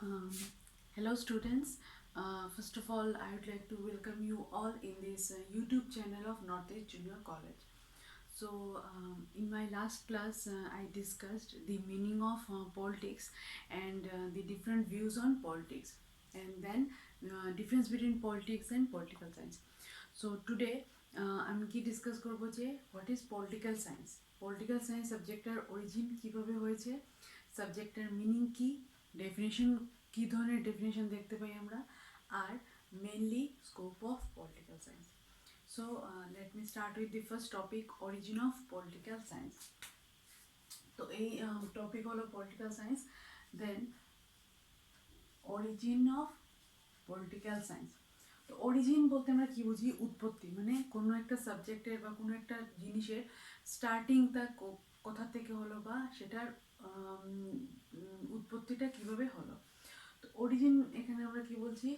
Um, Hello students. First of all, I would like to welcome you all in this YouTube channel of Northeast Junior College. In my last class, I discussed the meaning of politics and the different views on politics, and then difference between politics and political science. So today আমি কি discuss করব যে what is political science. Political science সাবজেক্টের origin কীভাবে হয়েছে, সাবজেক্টের meaning কি, definition কী ধরনের ডেফিনেশন দেখতে পাই আমরা, আর mainly scope of political science. So let me start with the first topic, origin of political science. তো এই টপিক হলো political science. Then origin of political science. তো অরিজিন বলতে আমরা কী বুঝি? উৎপত্তি, মানে কোনো একটা সাবজেক্টের বা কোনো একটা জিনিসের স্টার্টিং তার কোথা থেকে হলো বা সেটার উৎপত্তিটা কীভাবে হলো। তো অরিজিন এখানে আমরা কি বলছি,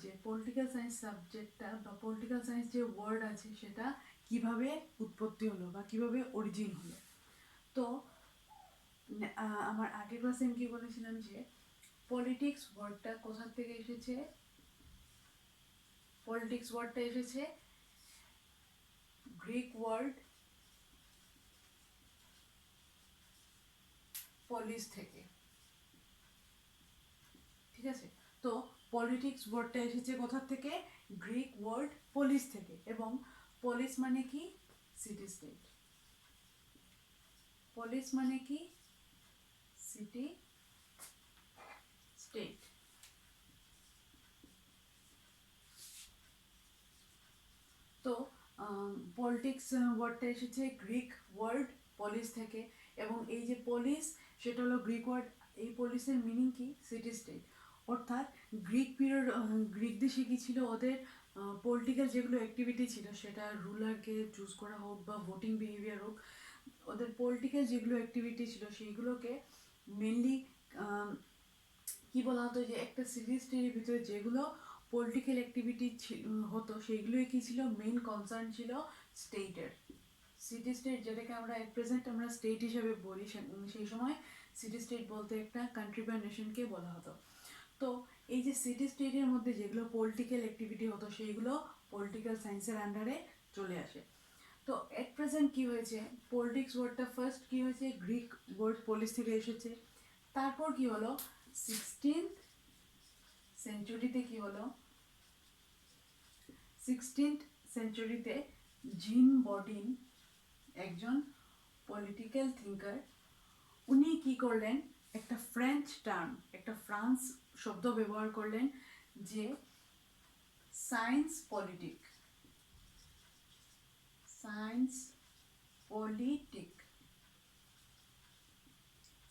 যে পলিটিক্যাল সায়েন্স সাবজেক্টটা বা পলিটিক্যাল সায়েন্স যে ওয়ার্ড আছে সেটা কিভাবে উৎপত্তি হলো বা কিভাবে অরিজিন হলো। তো আমার আগের ক্লাসে আমি কি বলেছিলাম যে পলিটিক্স ওয়ার্ডটা কোথা থেকে এসেছে। পলিটিক্স ওয়ার্ডটা এসেছে গ্রিক ওয়ার্ড পলিস থেকে, ঠিক আছে। তো পলিটিক্স ওয়ার্ডটা এসেছে কোথা থেকে? গ্রিক ওয়ার্ড পলিস থেকে। এবং পলিস মানে কি? City state. পলিস মানে কি? City state. তো পলিটিক্স ওয়ার্ডটা এসেছে গ্রিক ওয়ার্ড পলিস থেকে, এবং এই যে পলিস সেটা হলো গ্রিক ওয়ার্ড। এই পলিসের মিনিং কি? City state. অর্থাৎ গ্রিক পিরিয়ড, গ্রিক দেশে কী ছিল, ওদের পলিটিক্যাল যেগুলো অ্যাক্টিভিটি ছিল, সেটা রুলারকে চুজ করা হোক বা ভোটিং বিহেভিয়ার হোক, ওদের পলিটিক্যাল যেগুলো অ্যাক্টিভিটি ছিল সেইগুলোকে মেনলি কি বলা হতো, যে একটা সিটি স্টেটের ভিতরে যেগুলো পলিটিক্যাল অ্যাক্টিভিটি হতো সেইগুলোই কী ছিল? মেন কনসার্ন ছিল স্টেটের। সিটি স্টেট যেটাকে আমরা এট প্রেজেন্ট আমরা স্টেট হিসেবে বলি, সেই সময় সিটি স্টেট বলতে একটা কান্ট্রি বা নেশনকে বলা হতো। তো এই যে সিটি স্টেটের মধ্যে যেগুলো পলিটিক্যাল অ্যাক্টিভিটি হতো সেইগুলো পলিটিক্যাল সায়েন্সের আন্ডারে চলে আসে। তো এট প্রেজেন্ট কী হয়েছে, পলিটিক্স ওয়ার্ডটা ফার্স্ট কী হয়েছে, গ্রিক ওয়ার্ড পলিস থেকে এসেছে। তারপর কি হলো, 16th সেঞ্চুরিতে কি হলো, 16th সেঞ্চুরিতে জিন বডিন একজন পলিটিক্যাল থিঙ্কার, উনি কি করলেন, একটা ফ্রেঞ্চ টার্ম, একটা ফ্রান্স শব্দ ব্যবহার করলেন, যে সায়েন্স পলিটিক। সায়েন্স পলিটিক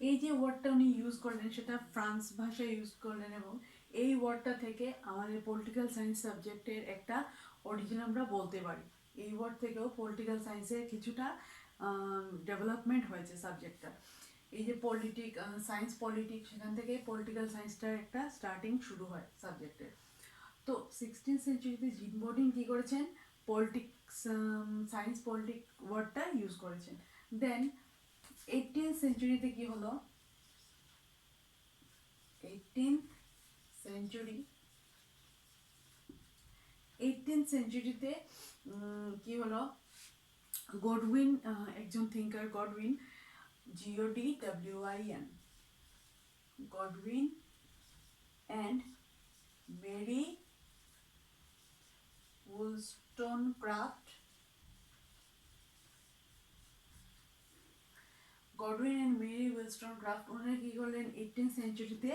এই যে ওয়ার্ডটা উনি ইউজ করলেন সেটা ফ্রান্স ভাষায় ইউজ করলেন, এবং এই ওয়ার্ডটা থেকে আমাদের পলিটিক্যাল সায়েন্স সাবজেক্টের একটা অরিজিন আমরা বলতে পারি। এই ওয়ার্ড থেকেও পলিটিক্যাল সায়েন্সের কিছুটা ডেভেলপমেন্ট হয়েছে সাবজেক্টটা। এই যে সায়েন্স পলিটিক, সেখান থেকে পলিটিক্যাল সায়েন্সটার একটা স্টার্টিং শুরু হয় সাবজেক্টের। তো 16th সেঞ্চুরিতে জিন বডিন কী করেছেন, পলিটিক্স সায়েন্স পলিটিক ওয়ার্ডটা ইউজ করেছেন। দেন 18th সেঞ্চুরিতে কি হলো, 18th সেঞ্চুরি 18th সেঞ্চুরিতে কি হলো, গডউইন, একজন thinker Godwin, GODWIN, Godwin and Mary wollstonecraft, Godwin and Mary wollstonecraft ওনারা কী করলেন, 18th সেঞ্চুরিতে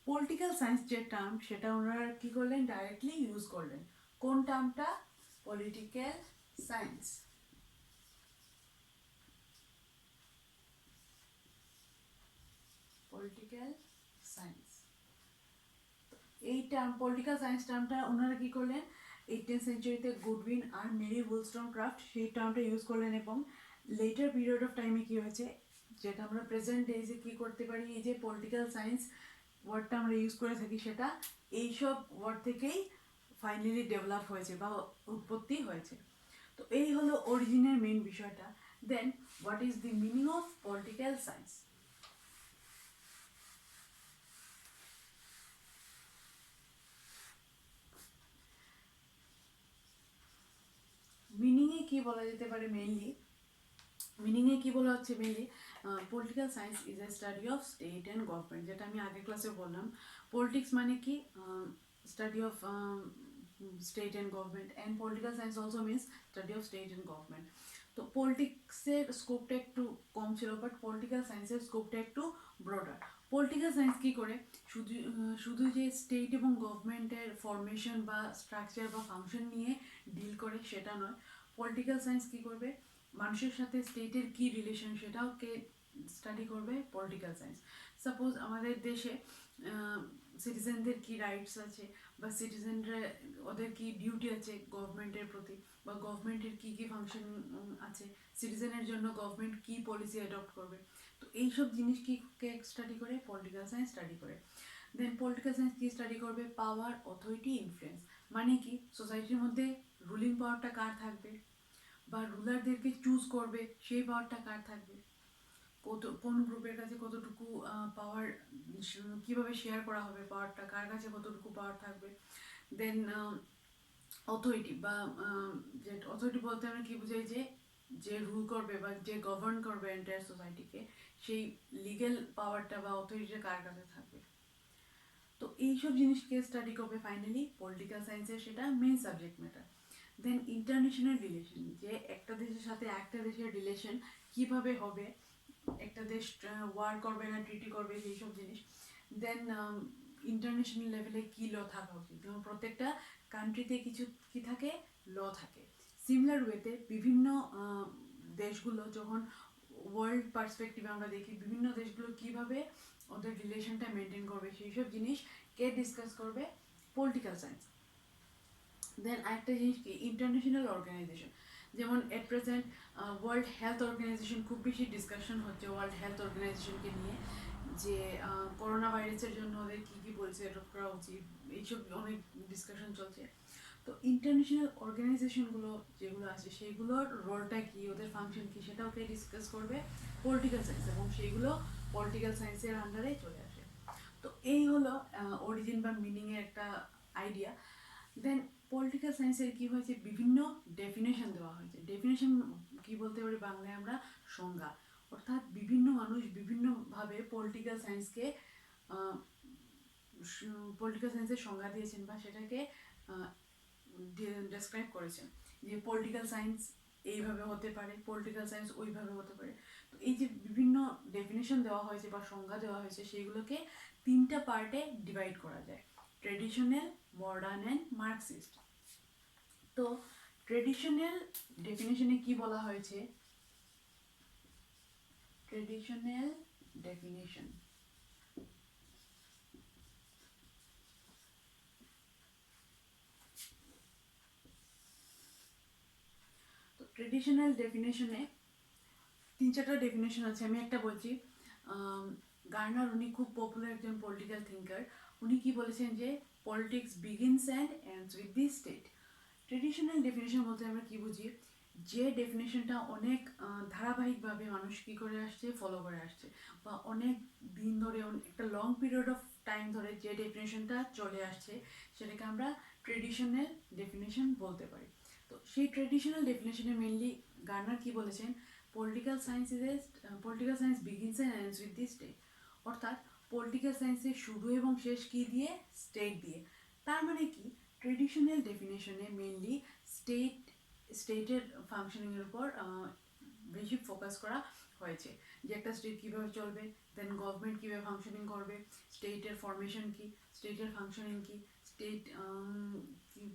পলিটিক্যাল সায়েন্স যে টার্ম সেটা ওনারা কী করলেন, ডাইরেক্টলি ইউজ করলেন। কোন টার্মটা? Political science. পলিটিক্যাল সায়েন্স এই টার্ম, পলিটিক্যাল সায়েন্স টার্মটা ওনারা কী করলেন, 18th সেঞ্চুরিতে গুডউইন আর মেরি wollstonecraft সেই টার্মটা ইউজ করলেন। এবং লেটার পিরিয়ড অফ টাইমে কী হয়েছে, যেটা আমরা প্রেজেন্ট ডেজে কী করতে পারি, এই যে পলিটিক্যাল সায়েন্স ওয়ার্ডটা আমরা ইউজ করে থাকি, সেটা এইসব ওয়ার্ড থেকেই ফাইনালি ডেভেলপ হয়েছে বা উৎপত্তি হয়েছে। তো এই হলো অরিজিনের মেন বিষয়টা। Then what is the meaning of political science. কি বলা যেতে পারে মেইনলি, মিনিংয়ে কি বলা হচ্ছে mainly, political science is a study of state and government, যেটা আমি আগের ক্লাসে বললাম। পলিটিক্স মানে কি, study of state and government, and political science also means study of state and government. তো পলিটিক্সের স্কোপটা একটু কম ছিল, বাট পলিটিক্যাল সায়েন্সের স্কোপটা একটু ব্রডার। পলিটিক্যাল সায়েন্স কী করে, শুধু যে স্টেট এবং গভর্নমেন্টের ফরমেশন বা স্ট্রাকচার বা ফাংশন নিয়ে ডিল করে সেটা নয়। পলিটিক্যাল সায়েন্স কী করবে, মানুষের সাথে স্টেটের কী রিলেশন সেটাও স্টাডি করবে পলিটিক্যাল সায়েন্স। সাপোজ আমাদের দেশে সিটিজেনদের কী রাইটস আছে, বা সিটিজেনরা ওদের কী ডিউটি আছে গভর্নমেন্টের প্রতি, বা গভর্নমেন্টের কী কী ফাংশন আছে, সিটিজেনের জন্য গভর্নমেন্ট কী পলিসি অ্যাডপ্ট করবে। তো এইসব জিনিস কি স্টাডি করে, পলিটিক্যাল সায়েন্স স্টাডি করে। দেন পলিটিক্যাল সায়েন্স কি স্টাডি করবে, পাওয়ার, অথরিটি, ইনফ্লুয়েন্স। মানে কি, সোসাইটির মধ্যে রুলিং পাওয়ারটা কার থাকবে, বা রুলারদেরকে চুজ করবে সেই পাওয়ারটা কার থাকবে, কোন গ্রুপের কাছে কতটুকু পাওয়ার, কিভাবে শেয়ার করা হবে পাওয়ারটা, কার কাছে কতটুকু পাওয়ার থাকবে। দেন অথরিটি, বা যে অথরিটি বলতে আমরা কি বুঝাই, যে রুল করবে বা যে গভর্ন করবে এন্টায়ার সোসাইটিকে, সেই লিগ্যাল পাওয়ারটা বা অথরিটিটা কার কাছে থাকবে। তো এইসব জিনিসকে স্টাডি করবে ফাইনালি পলিটিক্যাল সায়েন্সের, সেটা মেইন সাবজেক্ট ম্যাটার। দেন ইন্টারন্যাশনাল রিলেশন, যে একটা দেশের সাথে একটা দেশের রিলেশন কিভাবে হবে, একটা দেশ ওয়ার করবে না ট্রিটি করবে, সেই সব জিনিস। দেন ইন্টারন্যাশনাল লেভেলে কী ল থাকা উচিত, যেমন প্রত্যেকটা কান্ট্রিতে কিছু কি থাকে, ল থাকে। সিমিলার ওয়েতে বিভিন্ন দেশগুলো যখন ওয়ার্ল্ড পার্সপেক্টিভে আমরা দেখি, বিভিন্ন দেশগুলো কিভাবে ওদের রিলেশনটা মেনটেন করবে, সেই সব জিনিস কে ডিসকাস করবে, পলিটিক্যাল সায়েন্স। দেন আরেকটা জিনিস কি, ইন্টারন্যাশনাল অর্গানাইজেশন, যেমন at present World Health Organisation, খুব বেশি ডিসকাশন হচ্ছে ওয়ার্ল্ড হেলথ অর্গানাইজেশনকে নিয়ে, যে করোনা ভাইরাসের জন্য ওদের কী কী পলিসি অ্যাডপ্ট করা উচিত, এইসব অনেক ডিসকাশন চলছে। তো ইন্টারন্যাশনাল অর্গানাইজেশনগুলো যেগুলো আছে সেইগুলোর রোলটা কী, ওদের ফাংশন কী, সেটাও কে ডিসকাস করবে, পলিটিক্যাল সায়েন্স, এবং সেইগুলো পলিটিক্যাল সায়েন্সের আন্ডারে চলে আসে। তো এই হলো অরিজিন বা মিনিংয়ের একটা আইডিয়া। দেন পলিটিক্যাল সায়েন্সের কী হয়েছে, বিভিন্ন ডেফিনেশন দেওয়া হয়েছে। ডেফিনেশন কী বলতে পারি বাংলায় আমরা, সংজ্ঞা। অর্থাৎ বিভিন্ন মানুষ বিভিন্নভাবে পলিটিক্যাল সায়েন্সকে পলিটিক্যাল সায়েন্সের সংজ্ঞা দিয়েছেন, বা সেটাকে ডেসক্রাইব করেছেন, যে পলিটিক্যাল সায়েন্স এইভাবে হতে পারে, পলিটিক্যাল সায়েন্স ওইভাবে হতে পারে। তো এই যে বিভিন্ন ডেফিনেশন দেওয়া হয়েছে বা সংজ্ঞা দেওয়া হয়েছে, সেইগুলোকে তিনটা পার্টে ডিভাইড করা যায়, ট্রেডিশনাল, মডার্ন অ্যান্ড মার্কসিস্ট। তো ট্রেডিশনাল ডেফিনেশনে কি বলা হয়েছে, ট্রেডিশনাল ডেফিনেশন, তো ট্রেডিশনাল ডেফিনেশনে তিন চারটা ডেফিনেশন আছে, আমি একটা বলছি। গার্নার, উনি খুব পপুলার একজন পলিটিক্যাল থিঙ্কার, উনি কি বলেছেন, যে politics begins and ends with the state. Traditional definition বলতে আমরা কি বুঝি, যে ডেফিনেশনটা অনেক ধারাবাহিকভাবে মানুষ কী করে আসছে, ফলো করে আসছে, বা অনেক দিন ধরে একটা লং পিরিয়ড অফ টাইম ধরে যে ডেফিনেশনটা চলে আসছে, সেটাকে আমরা ট্রেডিশনাল ডেফিনেশন বলতে পারি। তো সেই ট্রেডিশনাল ডেফিনেশনে মেনলি গার্নার কি বলেছেন, political science begins and ends with the state. অর্থাৎ পলিটিক্যাল সায়েন্সের শুরু এবং শেষ কী দিয়ে, স্টেট দিয়ে। তার মানে কি, ট্রেডিশনাল ডেফিনেশনে মেনলি স্টেটের ফাংশনিংয়ের উপর বেশি ফোকাস করা হয়েছে, যে একটা স্টেট কীভাবে চলবে, দেন গভর্নমেন্ট কীভাবে ফাংশনিং করবে, স্টেটের ফরমেশন কী, স্টেটের ফাংশনিং কী, স্টেট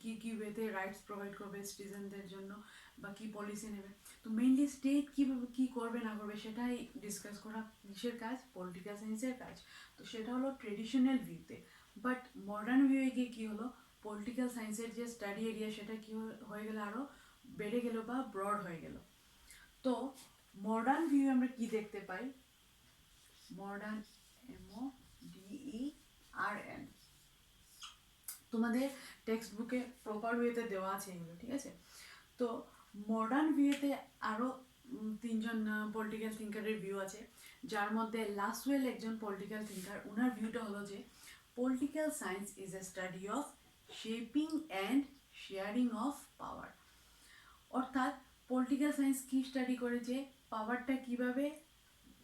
কী কী ওয়েতে রাইটস প্রোভাইড করবে সিটিজেনদের জন্য, বা কী পলিসি নেবে। তো মেইনলি স্টেট কীভাবে কী করবে না করবে সেটাই ডিসকাস করা কিসের কাজ, পলিটিক্যাল সায়েন্সের কাজ। তো সেটা হলো ট্রেডিশনাল ভিউতে। বাট মডার্ন ভিউয়ে গিয়ে কী হলো, পলিটিক্যাল সায়েন্সের যে স্টাডি এরিয়া সেটা কী হয়ে গেল, আরও বেড়ে গেল বা ব্রড হয়ে গেল। তো মডার্ন ভিউ আমরা কি দেখতে পাই, মডার্ন, MODERN, তোমাদের টেক্সট বুকে প্রপার ওয়েতে দেওয়া আছে এগুলো, ঠিক আছে। তো মডার্ন ভিউতে আরও তিনজন পলিটিক্যাল থিঙ্কারের ভিউ আছে, যার মধ্যে লাসওয়েল একজন পলিটিক্যাল থিঙ্কার। ওনার ভিউটা হলো যে political science is a study of shaping and sharing of power. অর্থাৎ পলিটিক্যাল সায়েন্স কি স্টাডি করে, যে পাওয়ারটা কিভাবে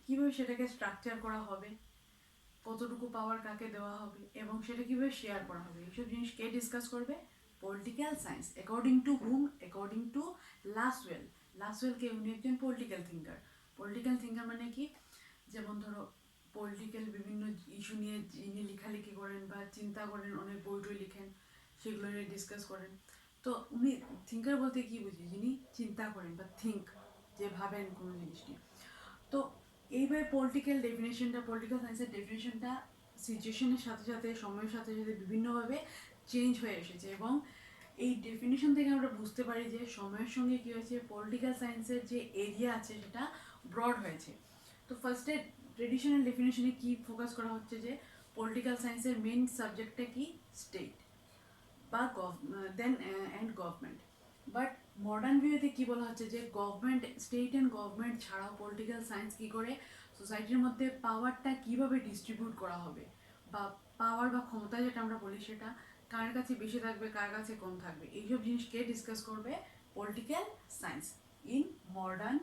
কিভাবে সেটাকে স্ট্রাকচার করা হবে, কতটুকু পাওয়ার কাকে দেওয়া হবে এবং সেটা কিভাবে শেয়ার করা হবে, এইসব জিনিস কে ডিসকাস করবে? Political science. According to hmm? According to Lasswell. লাসওয়েলকে উনি একজন পলিটিক্যাল থিঙ্কার। পলিটিক্যাল থিঙ্কার মানে কি, যেমন ধরো পলিটিক্যাল বিভিন্ন ইস্যু নিয়ে যিনি লেখালেখি করেন বা চিন্তা করেন, অনেক বই টই লিখেন, সেগুলো নিয়ে ডিসকাস করেন। তো উনি থিঙ্কার বলতে কি বুঝি, যিনি চিন্তা করেন বা থিঙ্ক, যে ভাবেন কোনো জিনিস নিয়ে। তো এইভাবে পলিটিক্যাল সায়েন্সের ডেফিনেশনটা সিচুয়েশনের সাথে সাথে, সময়ের সাথে সাথে বিভিন্নভাবে চেঞ্জ হয়ে এসেছে, এবং এই ডেফিনেশন থেকে আমরা বুঝতে পারি যে সময়ের সঙ্গে কী হয়েছে, পলিটিক্যাল সায়েন্সের যে এরিয়া আছে সেটা ব্রড হয়েছে। তো ফার্স্টে ট্রেডিশনাল ডেফিনেশনে কি ফোকাস করা হচ্ছে, যে পলিটিক্যাল সায়েন্সের মেইন সাবজেক্টটা কি, স্টেট বা দেন অ্যান্ড গভর্নমেন্ট। বাট মডার্ন ভিউতে কি বলা হচ্ছে, যে গভর্নমেন্ট, স্টেট অ্যান্ড গভর্নমেন্ট ছাড়াও পলিটিক্যাল সায়েন্স কি করে সোসাইটির মধ্যে পাওয়ারটা কিভাবে ডিস্ট্রিবিউট করা হবে, বা পাওয়ার বা ক্ষমতা যেটা আমরা বলি সেটা কার কাছে বেশি থাকবে, কার কাছে কম থাকবে, এইসব জিনিসকে ডিসকাস করবে political science in modern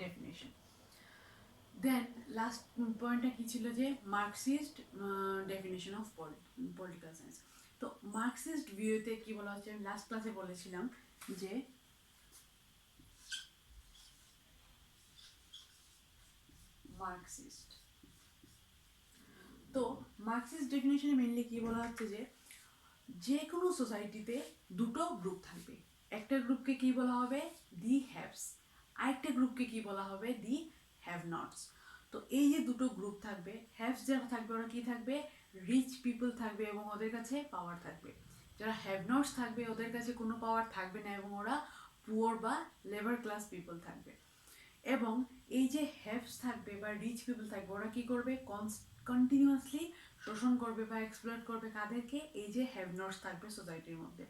definition. Then last পয়েন্টটা কি ছিল, যে Marxist definition of political science. তো মার্কসিস্ট ভিউতে কি বলা হচ্ছে, আমি লাস্ট ক্লাসে বলেছিলাম যে মার্কসিস্ট। তো মার্কসিস্ট ডেফিনেশনে মেনলি কি বলা হচ্ছে, যে যে কোনো সোসাইটিতে দুটো গ্রুপ থাকবে। একটা গ্রুপকে কি বলা হবে, দি হ্যাভস, আরেকটা গ্রুপকে কি বলা হবে, দি হ্যাভ নটস। তো এই যে দুটো গ্রুপ থাকবে, হ্যাভস যারা থাকবে ওরা কি থাকবে, রিচ পিপল থাকবে এবং ওদের কাছে পাওয়ার থাকবে। যারা হ্যাভ নটস থাকবে ওদের কাছে কোনো পাওয়ার থাকবে না এবং ওরা পুয়ার বা লেবার ক্লাস পিপল থাকবে। এবং এই যে হ্যাভস থাকবে বা রিচ পিপল থাকবে, ওরা কি করবে, কন্টিনিউয়াসলি শোষণ করবে বা এক্সপ্লয়েট করবে কাদেরকে, এই যে হ্যাভ নটস থাকবে সোসাইটির মধ্যে।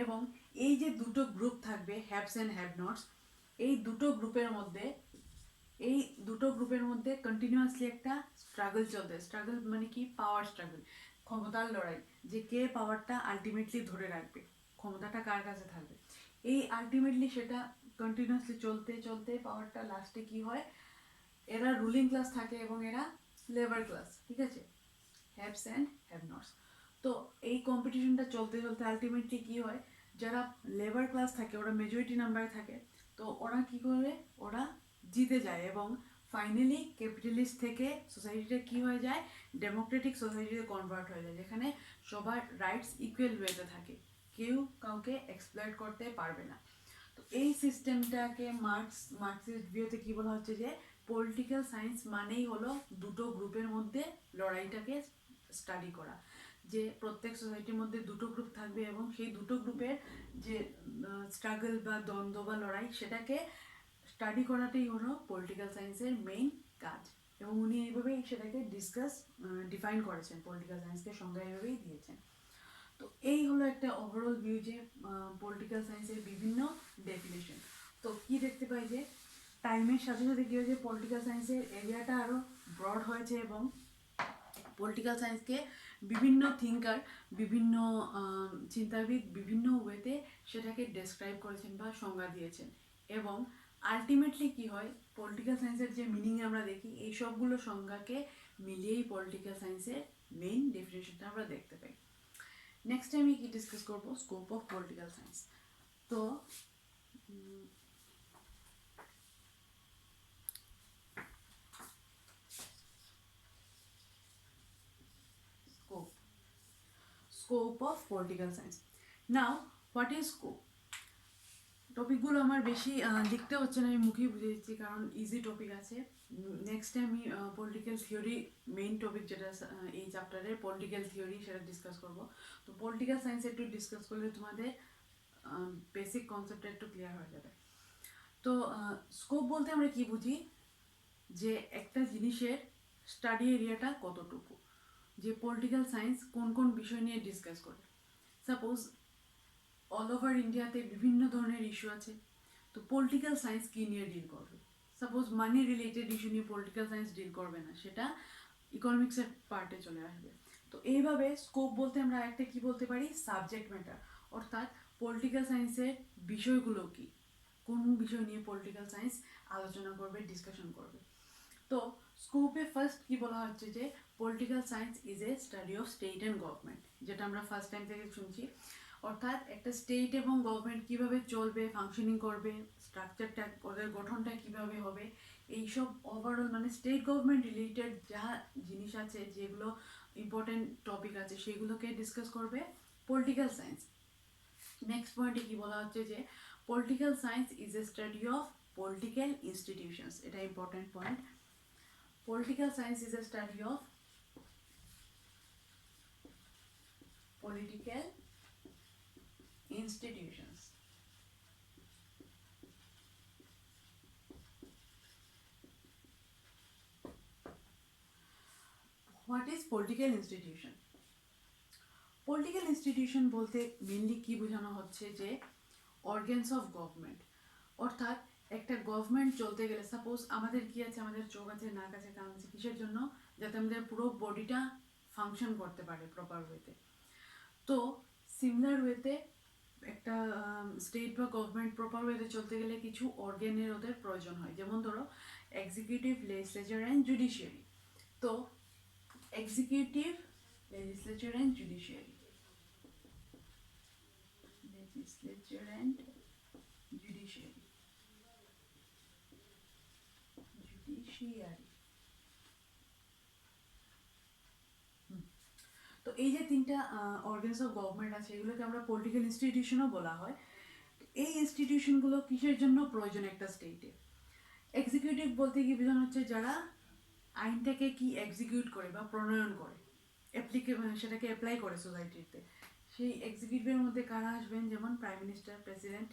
এবং এই যে দুটো গ্রুপ থাকবে, হ্যাভস অ্যান্ড হ্যাভ নটস, এই দুটো গ্রুপের মধ্যে কন্টিনিউয়াসলি একটা স্ট্রাগল চলতে, স্ট্রাগল মানে কি, পাওয়ার স্ট্রাগল, ক্ষমতার লড়াই, যে কে পাওয়ারটা আলটিমেটলি ধরে রাখবে, ক্ষমতাটা কার কাছে থাকবে। এই আলটিমেটলি সেটা কন্টিনিউয়াসলি চলতে চলতে পাওয়ারটা লাস্টে কি হয়, এরা রুলিং ক্লাস থাকে এবং এরা লেবার ক্লাস, ঠিক আছে, হ্যাভস অ্যান্ড হ্যাভ নটস। তো এই কম্পিটিশনটা চলতে চলতে আলটিমেটলি কি হয়, যারা লেবার ক্লাস থাকে ওরা মেজরিটি নাম্বারে থাকে, তো ওরা কি করে, ওরা জিতে যায় এবং ফাইনালি ক্যাপিটালিস্ট থেকে সোসাইটিটা কি হয়ে যায়, ডেমোক্রেটিক সোসাইটিতে কনভার্ট হয়ে যায়, যেখানে সবার রাইটস ইকুয়াল ওয়েতে থাকে, কেউ কাউকে এক্সপ্লয়েট করতে পারবে না। তো এই সিস্টেমটাকে মার্কসিস্ট ভিউতে কি বলা হচ্ছে, যে পলিটিক্যাল সায়েন্স মানেই হলো দুটো গ্রুপের মধ্যে লড়াইটাকে স্টাডি করা, যে প্রত্যেক সোসাইটির মধ্যে দুটো গ্রুপ থাকবে এবং সেই দুটো গ্রুপের যে স্ট্রাগল বা দ্বন্দ্ব বা লড়াই, সেটাকে স্টাডি করাটাই হলো পলিটিক্যাল সায়েন্সের মেইন কাজ। এবং উনি এইভাবেই সেটাকে ডিফাইন করেছেন, পলিটিক্যাল সায়েন্সকে সংজ্ঞা এইভাবেই দিয়েছেন। তো এই হলো একটা ওভারঅল ভিউ, যে পলিটিক্যাল সায়েন্সের বিভিন্ন ডেফিনেশন। তো কি দেখতে পাই, যে টাইমের সাথে সাথে কী হয়েছে, পলিটিক্যাল সায়েন্সের এরিয়াটা আরও ব্রড হয়েছে এবং পলিটিক্যাল সায়েন্সকে বিভিন্ন থিঙ্কার, বিভিন্ন চিন্তাবিদ বিভিন্ন ওয়েতে সেটাকে ডেসক্রাইব করেছেন বা সংজ্ঞা দিয়েছেন। এবং আলটিমেটলি কি হয়, পলিটিক্যাল সায়েন্সের যে মিনিং আমরা দেখি, এই সবগুলো সংজ্ঞাকে মিলিয়েই পলিটিক্যাল সায়েন্সের মেইন ডেফিনেশনটা আমরা দেখতে পাই। নেক্সট আমি কি ডিসকাস করবো, স্কোপ অফ পলিটিক্যাল সায়েন্স। তো scope of political science. Now what is scope? টপিকগুলো আমার বেশি লিখতে হচ্ছে না, আমি মুখেই বুঝে দিচ্ছি কারণ ইজি টপিক আছে। নেক্সটে আমি পলিটিক্যাল থিওরি, মেইন টপিক যেটা এই চ্যাপ্টারের পলিটিক্যাল থিওরি, সেটা ডিসকাস করব। তো পলিটিক্যাল সায়েন্স একটু ডিসকাস করলে তোমাদের বেসিক কনসেপ্টটা একটু ক্লিয়ার হয়ে যাবে। তো স্কোপ বলতে আমরা কি বুঝি, যে একটা জিনিসের স্টাডি এরিয়াটা কতটুকু, যে পলিটিক্যাল সায়েন্স কোন কোন বিষয় নিয়ে ডিসকাস করে। সাপোজ অল ওভার ইন্ডিয়াতে বিভিন্ন ধরনের ইস্যু আছে, তো পলিটিক্যাল সায়েন্স কী নিয়ে ডিল করবে। সাপোজ মানি রিলেটেড ইস্যু নিয়ে পলিটিক্যাল সায়েন্স ডিল করবে না, সেটা ইকোনমিক্সের পার্টে চলে আসবে। তো এইভাবে স্কোপ বলতে আমরা একটা কি বলতে পারি, সাবজেক্ট ম্যাটার, অর্থাৎ পলিটিক্যাল সায়েন্সের বিষয়গুলো কী, কোন বিষয় নিয়ে পলিটিক্যাল সায়েন্স আলোচনা করবে, ডিসকাশন করবে। তো স্কোপে ফার্স্ট কি বলা হচ্ছে যে political science is a study of state and government, যেটা আমরা ফার্স্ট টাইম থেকে শুনছি। অর্থাৎ একটা স্টেট এবং গভর্নমেন্ট কিভাবে চলবে, ফাংশনিং করবে, স্ট্রাকচারটা ওদের গঠনটা কিভাবে হবে, এইসব ওভারঅল মানে স্টেট গভর্নমেন্ট রিলেটেড যা জিনিস আছে, যেগুলো ইম্পর্টেন্ট টপিক আছে, সেগুলোকে ডিসকাস করবে পলিটিক্যাল সায়েন্স। নেক্সট পয়েন্টে কি বলা হচ্ছে যে political science is a study of political institutions, এটা important point. Political science is a study of political institutions. What is political institution? Political institution বলতে মেনলি কি বোঝানো হচ্ছে যে অর্গানস অফ গভর্নমেন্ট। অর্থাৎ একটা গভর্নমেন্ট চলতে গেলে সাপোজ আমাদের কি আছে, আমাদের চোখ আছে, নাক আছে, কান আছে, কিসের জন্য? যাতে আমাদের পুরো বডিটা ফাংশন করতে পারে প্রপার ওয়েতে। তো সিমিলার ওয়েতে একটা স্টেট বা গভর্নমেন্ট প্রপার ওয়েতে চলতে গেলে কিছু অর্গানের ওদের প্রয়োজন হয়, যেমন ধরো এক্সিকিউটিভ, লেজিসলেচার অ্যান্ড জুডিশিয়ারি। তো executive, legislature and judiciary, legislature and judiciary, judiciary. তো এই যে তিনটা অর্গানস অফ গভর্নমেন্ট আছে, এগুলোকে আমরা পলিটিক্যাল ইনস্টিটিউশনও বলা হয়। এই ইনস্টিটিউশনগুলো কিসের জন্য প্রয়োজন একটা স্টেটে? এক্সিকিউটিভ বলতে কি বোঝানো হচ্ছে যারা আইনটাকে কি এক্সিকিউট করে বা প্রণয়ন করে, সেটাকে অ্যাপ্লাই করে সোসাইটিতে। সেই এক্সিকিউটিভের মধ্যে কারা আসবেন? যেমন prime minister, president,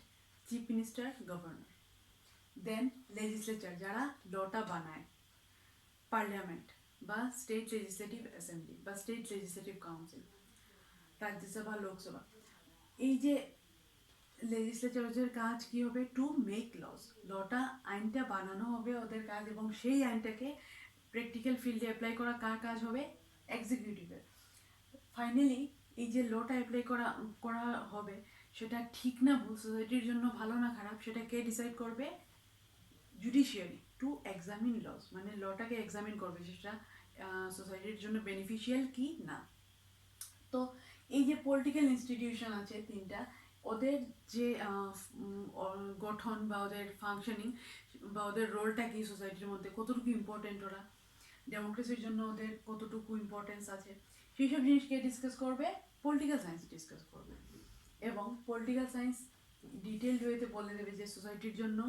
chief minister, governor. Then legislature, যারা লটা বানায়। পার্লামেন্ট বা স্টেট লেজিসলেটিভ অ্যাসেম্বলি বা state legislative council, Rajya Sabha, Lok Sabha. এই যে লেজিসলেচারের কাজ কি হবে? টু মেক লস, লটা আইনটা বানানো হবে ওদের কাজ, এবং সেই আইনটাকে প্র্যাকটিক্যাল ফিল্ডে অ্যাপ্লাই করা কার কাজ হবে? এক্সিকিউটিভের। ফাইনালি এই যে লটা অ্যাপ্লাই করা করা হবে, সেটা ঠিক না ভুল, সোসাইটির জন্য ভালো না খারাপ, সেটা কে ডিসাইড করবে? জুডিশিয়ারি, টু এক্সামিন লস, মানে লটাকে এক্সামিন করবে সেটা সোসাইটির জন্য বেনিফিশিয়াল কি না। তো এই যে পলিটিক্যাল ইনস্টিটিউশন আছে তিনটা, ওদের যে গঠন বা ওদের ফাংশনিং বা ওদের রোলটা কি সোসাইটির মধ্যে, কতটুকু ইম্পর্টেন্ট ওরা, ডেমোক্রেসির জন্য ওদের কতটুকু ইম্পর্টেন্স আছে, সেই সব জিনিসকে ডিসকাস করবে পলিটিক্যাল সায়েন্স, ডিসকাস করবে। এবং পলিটিক্যাল সায়েন্স ডিটেলড ওয়েতে বলে দেবে যে সোসাইটির জন্য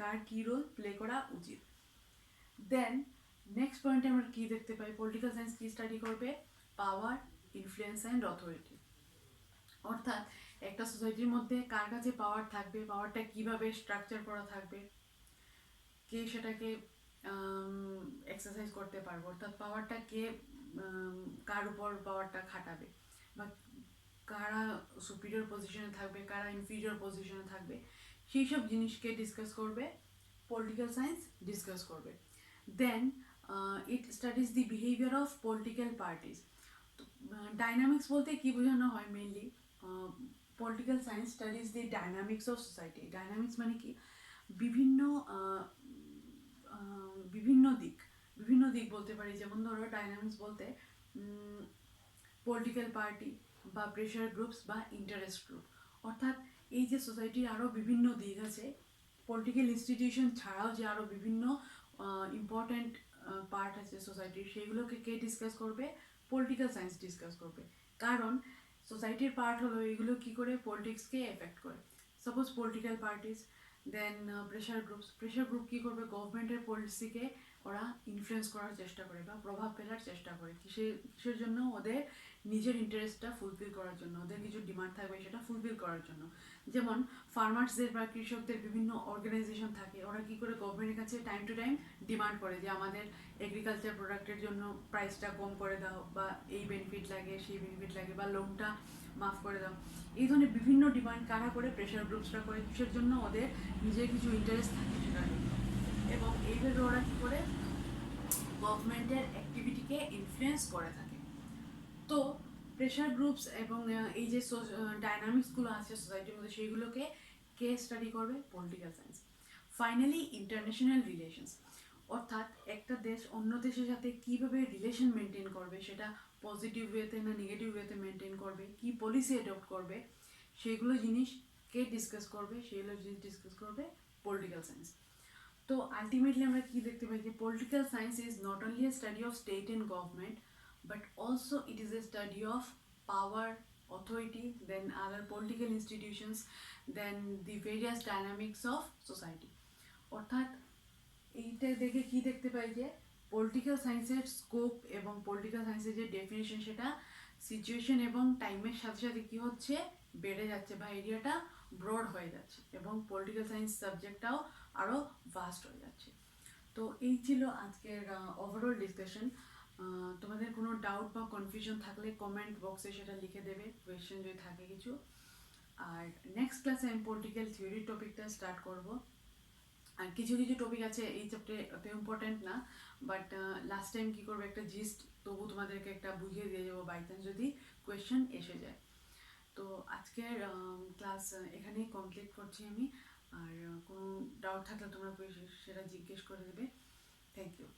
কার কি রোল প্লে করা উচিত। দেন নেক্সট পয়েন্টে আমরা কি দেখতে পাই? পলিটিক্যাল সায়েন্স কি স্টাডি করবে? পাওয়ার, ইনফ্লুয়েন্স অ্যান্ড অথরিটি। অর্থাৎ একটা সোসাইটির মধ্যে কার কাছে পাওয়ার থাকবে, পাওয়ারটা কিভাবে স্ট্রাকচার করা থাকবে, কে সেটাকে এক্সারসাইজ করতে পারবে, অর্থাৎ পাওয়ারটা কে কার উপর পাওয়ারটা খাটাবে, বা কারা সুপিরিয়র পজিশনে থাকবে, কারা ইনফিরিয়র পজিশনে থাকবে, সেই সব জিনিসকে ডিসকাস করবে পলিটিক্যাল সায়েন্স, ডিসকাস করবে। Then it studies the behaviour of political parties. Dynamics বলতে কি বোঝানো হয় mainly? Political science studies the dynamics of society. Dynamics মানে কি? বিভিন্ন বিভিন্ন দিক বলতে পারি। যেমন ধরো ডাইনামিক্স বলতে পলিটিক্যাল পার্টি বা প্রেশার গ্রুপস বা ইন্টারেস্ট গ্রুপ। অর্থাৎ এই যে সোসাইটির আরও বিভিন্ন দিক আছে, পলিটিক্যাল ইনস্টিটিউশন ছাড়াও যে আরও বিভিন্ন ইম্পর্ট্যান্ট পার্ট আছে সোসাইটির, সেগুলোকে কে ডিসকাস করবে? পলিটিক্যাল সায়েন্স ডিসকাস করবে। কারণ সোসাইটির পার্ট হলো এগুলো কি করে পলিটিক্সকে এফেক্ট করে। সাপোজ পলিটিক্যাল পার্টিস, দেন প্রেশার গ্রুপ কী করবে? গভর্নমেন্টের পলিসিকে ওরা ইনফ্লুয়েন্স করার চেষ্টা করে বা প্রভাব ফেলার চেষ্টা করে। কিসের জন্য? ওদের নিজের ইন্টারেস্টটা ফুলফিল করার জন্য, ওদের কিছু ডিমান্ড থাকবে সেটা ফুলফিল করার জন্য। যেমন ফার্মার্সদের বা কৃষকদের বিভিন্ন অর্গানাইজেশন থাকে, ওরা কী করে গভর্নমেন্টের কাছে টাইম টু টাইম ডিমান্ড করে যে আমাদের এগ্রিকালচার প্রোডাক্টের জন্য প্রাইসটা কম করে দাও, বা এই বেনিফিট লাগে, সেই বেনিফিট লাগে, বা লোনটা মাফ করে দাও। এই ধরনের বিভিন্ন ডিমান্ড কারা করে? প্রেশার গ্রুপসরা করে। কিসের জন্য? ওদের নিজের কিছু ইন্টারেস্ট থাকে সেটার জন্য। এবং এইভাবে ওরা কী করে গভর্নমেন্টের অ্যাক্টিভিটিকে ইনফ্লুয়েন্স করে থাকে। তো প্রেশার গ্রুপস এবং এই যে ডাইনামিক্সগুলো আছে সোসাইটির মধ্যে, সেইগুলোকে কে স্টাডি করবে? Political science. Finally international relations, অর্থাৎ একটা দেশ অন্য দেশের সাথে কীভাবে রিলেশন মেনটেন করবে, সেটা পজিটিভ ওয়েতে না নেগেটিভ ওয়েতে মেনটেন করবে, কি পলিসি অ্যাডপ্ট করবে, সেগুলো জিনিস কে ডিসকাস করবে? সেগুলো জিনিস ডিসকাস করবে পলিটিক্যাল সায়েন্স। তো আলটিমেটলি আমরা কি দেখতে পাই যে political science is not only a study of state and government, but also it is a study of power, authority, then other political institutions, then the various dynamics of society. অর্থাৎ এইটা দেখে কি দেখতে পাই যে পলিটিক্যাল সায়েন্সের scope এবং political সায়েন্সের যে ডেফিনেশন, সেটা সিচুয়েশন এবং টাইমের সাথে সাথে কি হচ্ছে, বেড়ে যাচ্ছে বা এরিয়াটা ব্রড হয়ে যাচ্ছে, এবং পলিটিক্যাল সায়েন্স সাবজেক্টটাও আরও ভাস্ট হয়ে যাচ্ছে। তো এই ছিল আজকের ওভারঅল ডিসকাশন। তোমাদের কোনো ডাউট বা কনফিউশন থাকলে কমেন্ট বক্সে সেটা লিখে দেবে, কোয়েশ্চেন যদি থাকে কিছু। আর নেক্সট ক্লাসে আমি পলিটিক্যাল থিওরির টপিকটা স্টার্ট করব। আর কিছু কিছু টপিক আছে এই চ্যাপ্টারে অত ইম্পর্টেন্ট না, বাট লাস্ট টাইম কী করবো, একটা জিস্ট তবু তোমাদেরকে একটা বুঝিয়ে দিয়ে যাবো বাই চান্স যদি কোয়েশ্চেন এসে যায়। তো আজকের ক্লাস এখানেই কমপ্লিট করছি আমি। আর কোনো ডাউট থাকলে তোমরা সেটা জিজ্ঞেস করে দেবে। Thank you.